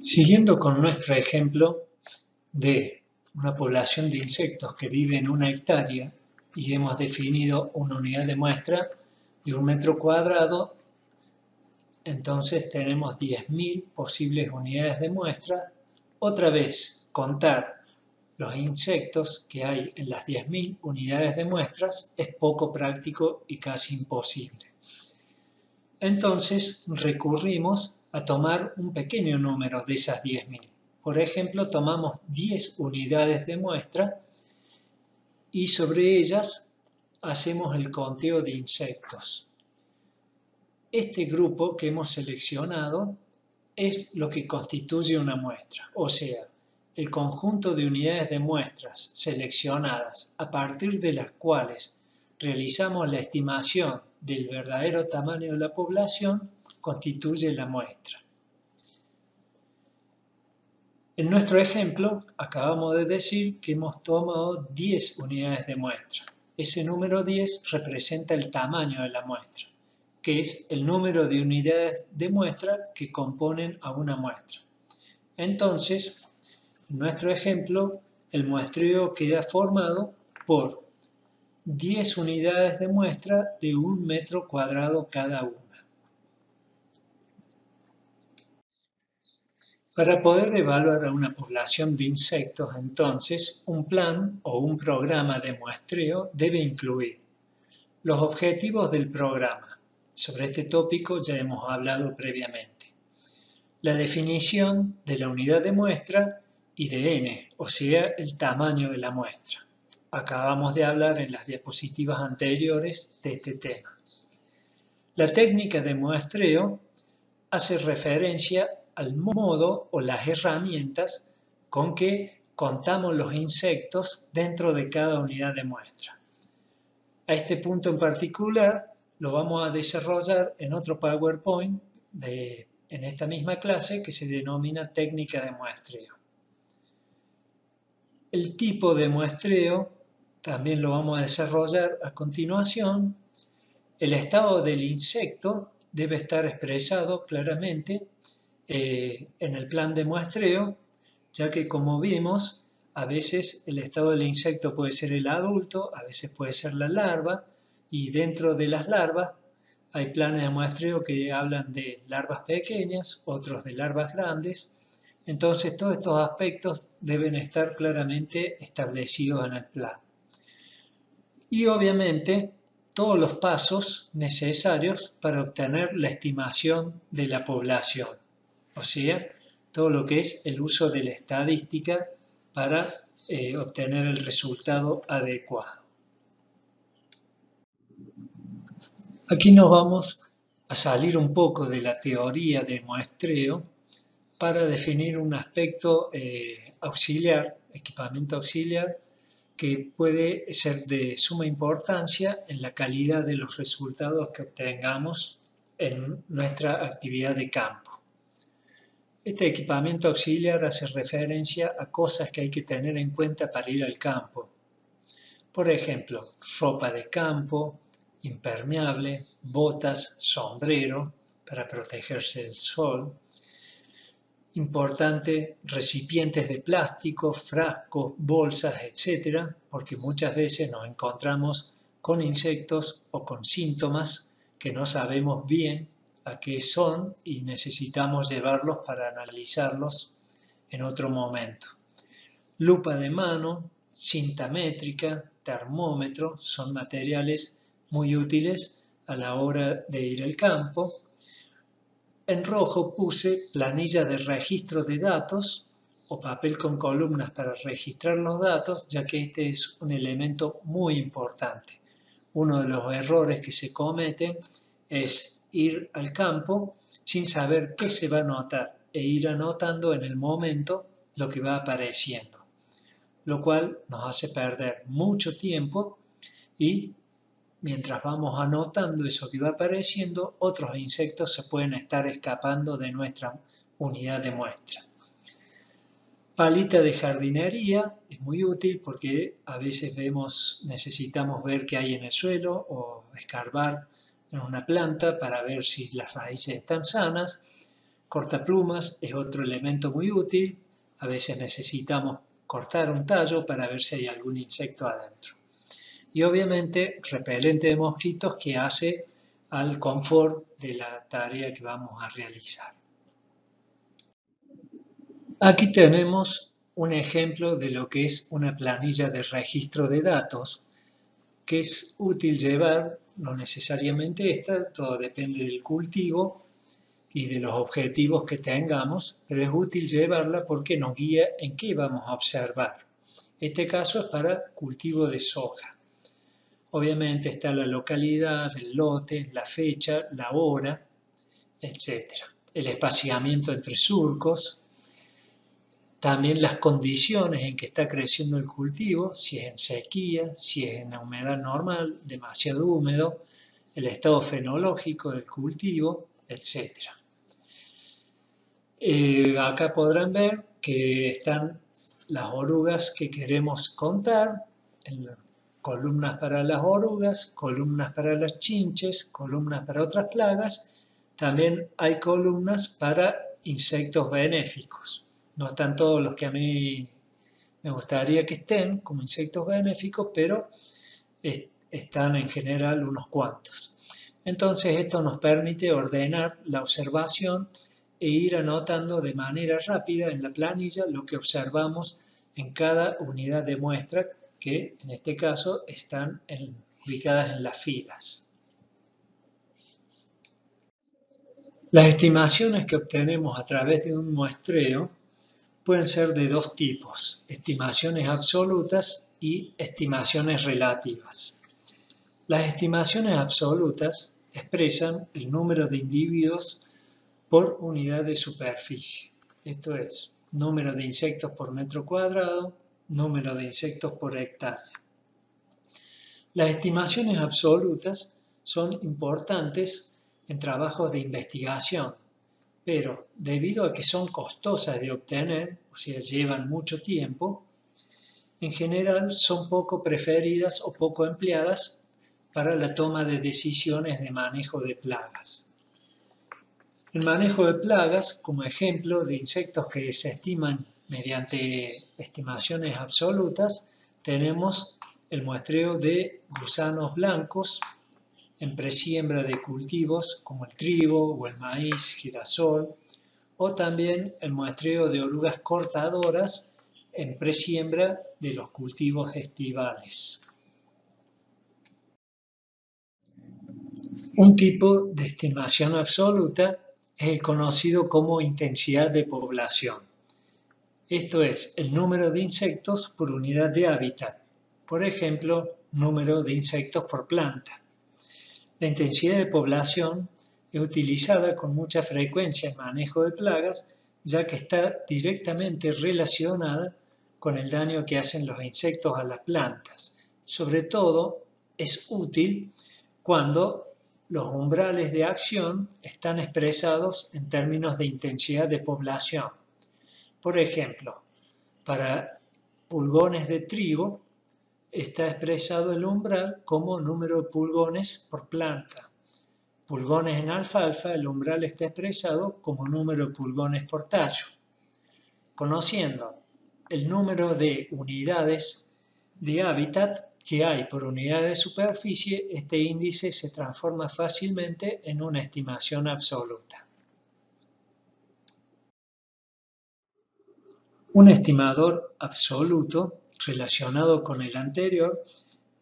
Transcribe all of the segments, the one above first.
Siguiendo con nuestro ejemplo de una población de insectos que vive en una hectárea y hemos definido una unidad de muestra de 1 metro cuadrado, entonces tenemos 10.000 posibles unidades de muestra. Otra vez, contar los insectos que hay en las 10.000 unidades de muestras es poco práctico y casi imposible. Entonces recurrimos a tomar un pequeño número de esas 10.000. Por ejemplo, tomamos 10 unidades de muestra y sobre ellas hacemos el conteo de insectos. Este grupo que hemos seleccionado es lo que constituye una muestra, o sea, el conjunto de unidades de muestras seleccionadas a partir de las cuales realizamos la estimación del verdadero tamaño de la población constituye la muestra. En nuestro ejemplo, acabamos de decir que hemos tomado 10 unidades de muestra. Ese número 10 representa el tamaño de la muestra, que es el número de unidades de muestra que componen a una muestra. Entonces, en nuestro ejemplo, el muestreo queda formado por 10 unidades de muestra de 1 metro cuadrado cada una. Para poder evaluar a una población de insectos, entonces, un plan o un programa de muestreo debe incluir los objetivos del programa. Sobre este tópico ya hemos hablado previamente. La definición de la unidad de muestra y de n, o sea, el tamaño de la muestra. Acabamos de hablar en las diapositivas anteriores de este tema. La técnica de muestreo hace referencia al modo o las herramientas con que contamos los insectos dentro de cada unidad de muestra. A este punto en particular lo vamos a desarrollar en otro PowerPoint en esta misma clase que se denomina técnica de muestreo. El tipo de muestreo también lo vamos a desarrollar a continuación. El estado del insecto debe estar expresado claramente en el plan de muestreo, ya que como vimos, a veces el estado del insecto puede ser el adulto, a veces puede ser la larva, y dentro de las larvas hay planes de muestreo que hablan de larvas pequeñas, otros de larvas grandes. Entonces todos estos aspectos deben estar claramente establecidos en el plan. Y obviamente todos los pasos necesarios para obtener la estimación de la población. O sea, todo lo que es el uso de la estadística para obtener el resultado adecuado. Aquí nos vamos a salir un poco de la teoría de muestreo para definir un aspecto auxiliar, equipamiento auxiliar, que puede ser de suma importancia en la calidad de los resultados que obtengamos en nuestra actividad de campo. Este equipamiento auxiliar hace referencia a cosas que hay que tener en cuenta para ir al campo. Por ejemplo, ropa de campo, impermeable, botas, sombrero para protegerse del sol. Importante, recipientes de plástico, frascos, bolsas, etc., porque muchas veces nos encontramos con insectos o con síntomas que no sabemos bien a qué son y necesitamos llevarlos para analizarlos en otro momento. Lupa de mano, cinta métrica, termómetro son materiales muy útiles a la hora de ir al campo. En rojo puse planilla de registro de datos o papel con columnas para registrar los datos, ya que este es un elemento muy importante. Uno de los errores que se cometen es ir al campo sin saber qué se va a anotar e ir anotando en el momento lo que va apareciendo, lo cual nos hace perder mucho tiempo y mientras vamos anotando eso que va apareciendo, otros insectos se pueden estar escapando de nuestra unidad de muestra. Palita de jardinería es muy útil porque a veces necesitamos ver qué hay en el suelo o escarbar en una planta para ver si las raíces están sanas. Cortaplumas es otro elemento muy útil. A veces necesitamos cortar un tallo para ver si hay algún insecto adentro. Y obviamente repelente de mosquitos que hace al confort de la tarea que vamos a realizar. Aquí tenemos un ejemplo de lo que es una planilla de registro de datos, que es útil llevar, no necesariamente esta, todo depende del cultivo y de los objetivos que tengamos, pero es útil llevarla porque nos guía en qué vamos a observar. Este caso es para cultivo de soja. Obviamente está la localidad, el lote, la fecha, la hora, etc. El espaciamiento entre surcos, también las condiciones en que está creciendo el cultivo, si es en sequía, si es en la humedad normal, demasiado húmedo, el estado fenológico del cultivo, etc. Acá podrán ver que están las orugas que queremos contar, columnas para las orugas, columnas para las chinches, columnas para otras plagas. También hay columnas para insectos benéficos. No están todos los que a mí me gustaría que estén como insectos benéficos, pero están en general unos cuantos. Entonces esto nos permite ordenar la observación e ir anotando de manera rápida en la planilla lo que observamos en cada unidad de muestra, que en este caso están ubicadas en las filas. Las estimaciones que obtenemos a través de un muestreo pueden ser de dos tipos: estimaciones absolutas y estimaciones relativas. Las estimaciones absolutas expresan el número de individuos por unidad de superficie. Esto es, número de insectos por metro cuadrado, número de insectos por hectárea. Las estimaciones absolutas son importantes en trabajos de investigación, pero debido a que son costosas de obtener, o sea, llevan mucho tiempo, en general son poco preferidas o poco empleadas para la toma de decisiones de manejo de plagas. El manejo de plagas, como ejemplo de insectos que se estiman mediante estimaciones absolutas, tenemos el muestreo de gusanos blancos en presiembra de cultivos como el trigo o el maíz, girasol, o también el muestreo de orugas cortadoras en presiembra de los cultivos estivales. Un tipo de estimación absoluta es el conocido como intensidad de población. Esto es el número de insectos por unidad de hábitat. Por ejemplo, número de insectos por planta. La intensidad de población es utilizada con mucha frecuencia en manejo de plagas, ya que está directamente relacionada con el daño que hacen los insectos a las plantas. Sobre todo, es útil cuando los umbrales de acción están expresados en términos de intensidad de población. Por ejemplo, para pulgones de trigo está expresado el umbral como número de pulgones por planta. Pulgones en alfalfa, el umbral está expresado como número de pulgones por tallo. Conociendo el número de unidades de hábitat que hay por unidad de superficie, este índice se transforma fácilmente en una estimación absoluta. Un estimador absoluto relacionado con el anterior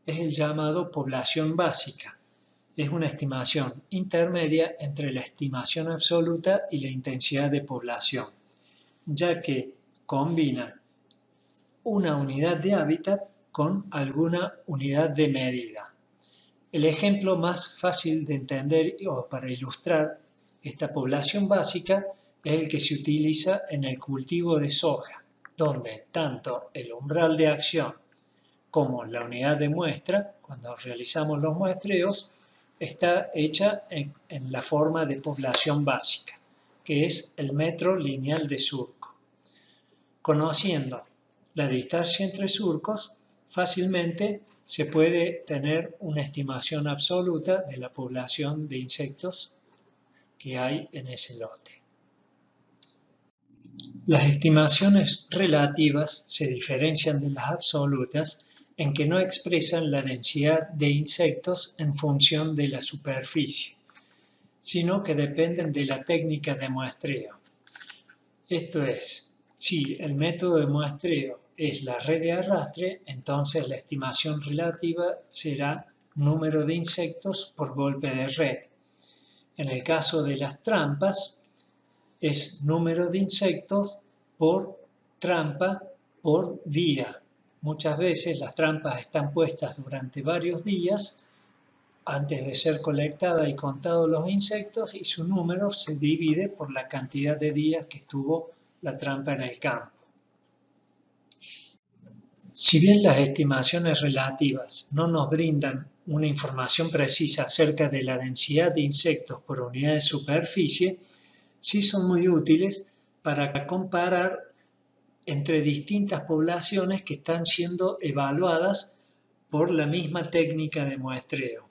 es el llamado población básica. Es una estimación intermedia entre la estimación absoluta y la intensidad de población, ya que combina una unidad de hábitat con alguna unidad de medida. El ejemplo más fácil de entender o para ilustrar esta población básica es el que se utiliza en el cultivo de soja, donde tanto el umbral de acción como la unidad de muestra, cuando realizamos los muestreos, está hecha en la forma de población básica, que es el metro lineal de surco. Conociendo la distancia entre surcos, fácilmente se puede tener una estimación absoluta de la población de insectos que hay en ese lote. Las estimaciones relativas se diferencian de las absolutas en que no expresan la densidad de insectos en función de la superficie, sino que dependen de la técnica de muestreo. Esto es, si el método de muestreo es la red de arrastre, entonces la estimación relativa será número de insectos por golpe de red. En el caso de las trampas, es número de insectos por trampa por día. Muchas veces las trampas están puestas durante varios días antes de ser colectada y contados los insectos, y su número se divide por la cantidad de días que estuvo la trampa en el campo. Si bien las estimaciones relativas no nos brindan una información precisa acerca de la densidad de insectos por unidad de superficie, sí son muy útiles para comparar entre distintas poblaciones que están siendo evaluadas por la misma técnica de muestreo.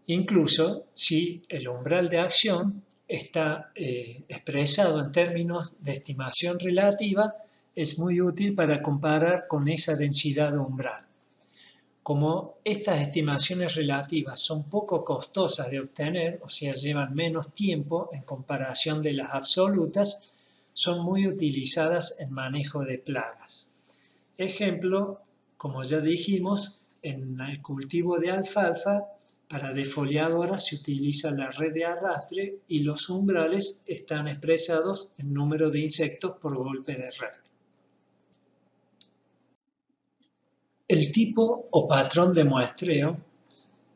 Incluso si el umbral de acción está expresado en términos de estimación relativa, es muy útil para comparar con esa densidad de umbral. Como estas estimaciones relativas son poco costosas de obtener, o sea, llevan menos tiempo en comparación de las absolutas, son muy utilizadas en manejo de plagas. Ejemplo, como ya dijimos, en el cultivo de alfalfa, para defoliadora se utiliza la red de arrastre y los umbrales están expresados en número de insectos por golpe de red. El tipo o patrón de muestreo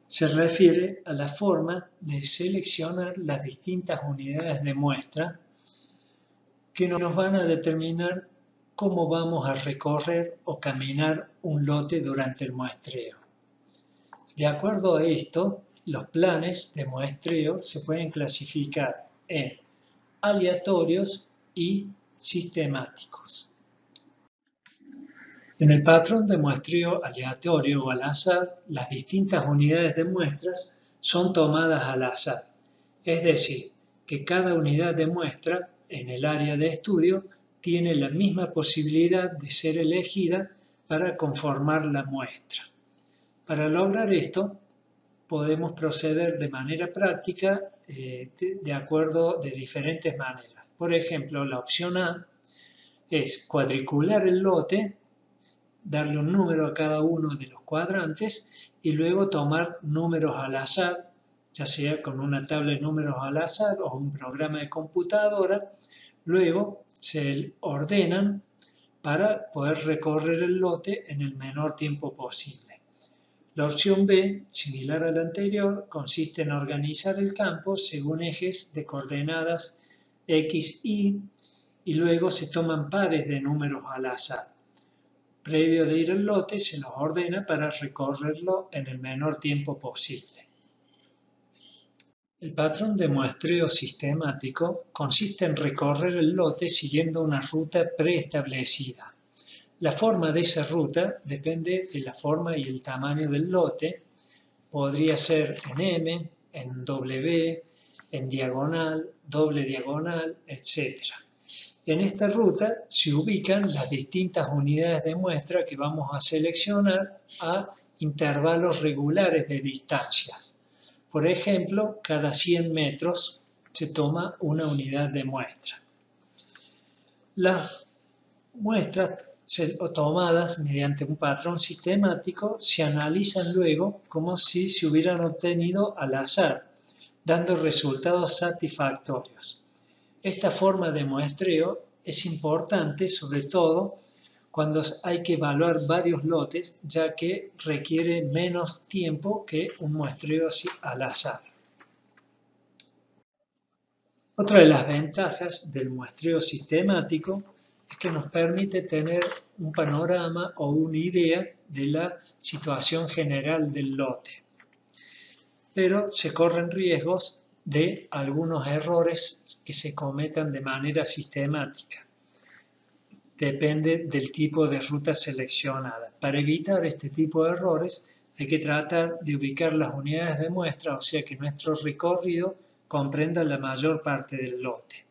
se refiere a la forma de seleccionar las distintas unidades de muestra que nos van a determinar cómo vamos a recorrer o caminar un lote durante el muestreo. De acuerdo a esto, los planes de muestreo se pueden clasificar en aleatorios y sistemáticos. En el patrón de muestreo aleatorio o al azar, las distintas unidades de muestras son tomadas al azar, es decir, que cada unidad de muestra en el área de estudio tiene la misma posibilidad de ser elegida para conformar la muestra. Para lograr esto, podemos proceder de manera práctica de acuerdo de diferentes maneras. Por ejemplo, la opción A es cuadricular el lote, darle un número a cada uno de los cuadrantes y luego tomar números al azar, ya sea con una tabla de números al azar o un programa de computadora. Luego se ordenan para poder recorrer el lote en el menor tiempo posible. La opción B, similar a la anterior, consiste en organizar el campo según ejes de coordenadas X, Y, y luego se toman pares de números al azar. Previo de ir al lote, se los ordena para recorrerlo en el menor tiempo posible. El patrón de muestreo sistemático consiste en recorrer el lote siguiendo una ruta preestablecida. La forma de esa ruta depende de la forma y el tamaño del lote. Podría ser en M, en W, en diagonal, doble diagonal, etc. En esta ruta se ubican las distintas unidades de muestra que vamos a seleccionar a intervalos regulares de distancias. Por ejemplo, cada 100 metros se toma una unidad de muestra. Las muestras tomadas mediante un patrón sistemático se analizan luego como si se hubieran obtenido al azar, dando resultados satisfactorios. Esta forma de muestreo es importante sobre todo cuando hay que evaluar varios lotes, ya que requiere menos tiempo que un muestreo al azar. Otra de las ventajas del muestreo sistemático es que nos permite tener un panorama o una idea de la situación general del lote. Pero se corren riesgos de algunos errores que se cometan de manera sistemática. Depende del tipo de ruta seleccionada. Para evitar este tipo de errores hay que tratar de ubicar las unidades de muestra, o sea que nuestro recorrido comprenda la mayor parte del lote.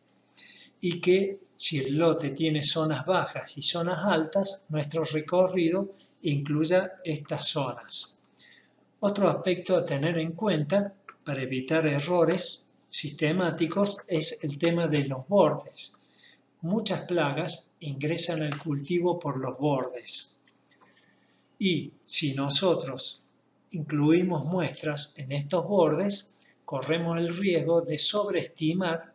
y que si el lote tiene zonas bajas y zonas altas, nuestro recorrido incluya estas zonas. Otro aspecto a tener en cuenta para evitar errores sistemáticos es el tema de los bordes. Muchas plagas ingresan al cultivo por los bordes. Y si nosotros incluimos muestras en estos bordes, corremos el riesgo de sobreestimar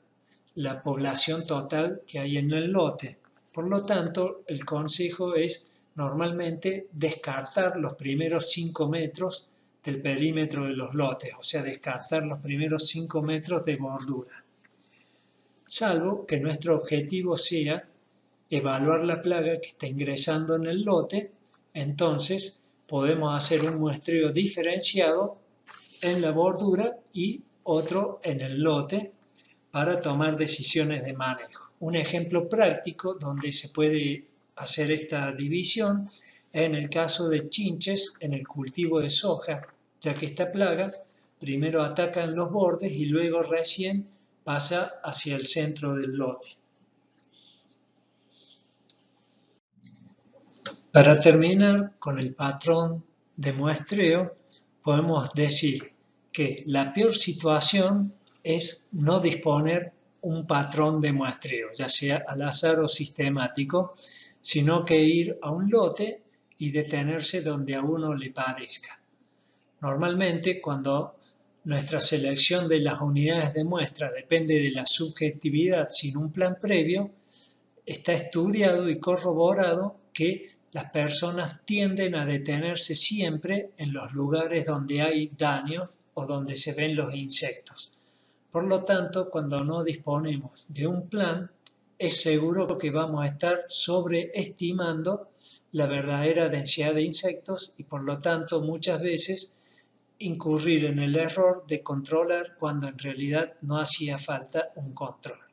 la población total que hay en el lote. Por lo tanto, el consejo es normalmente descartar los primeros 5 metros del perímetro de los lotes, o sea, descartar los primeros 5 metros de bordura. Salvo que nuestro objetivo sea evaluar la plaga que está ingresando en el lote, entonces podemos hacer un muestreo diferenciado en la bordura y otro en el lote para tomar decisiones de manejo. Un ejemplo práctico donde se puede hacer esta división es en el caso de chinches en el cultivo de soja, ya que esta plaga primero ataca en los bordes y luego recién pasa hacia el centro del lote. Para terminar con el patrón de muestreo, podemos decir que la peor situación es no disponer un patrón de muestreo, ya sea al azar o sistemático, sino que ir a un lote y detenerse donde a uno le parezca. Normalmente, cuando nuestra selección de las unidades de muestra depende de la subjetividad sin un plan previo, está estudiado y corroborado que las personas tienden a detenerse siempre en los lugares donde hay daño o donde se ven los insectos. Por lo tanto, cuando no disponemos de un plan, es seguro que vamos a estar sobreestimando la verdadera densidad de insectos y por lo tanto muchas veces incurrir en el error de controlar cuando en realidad no hacía falta un control.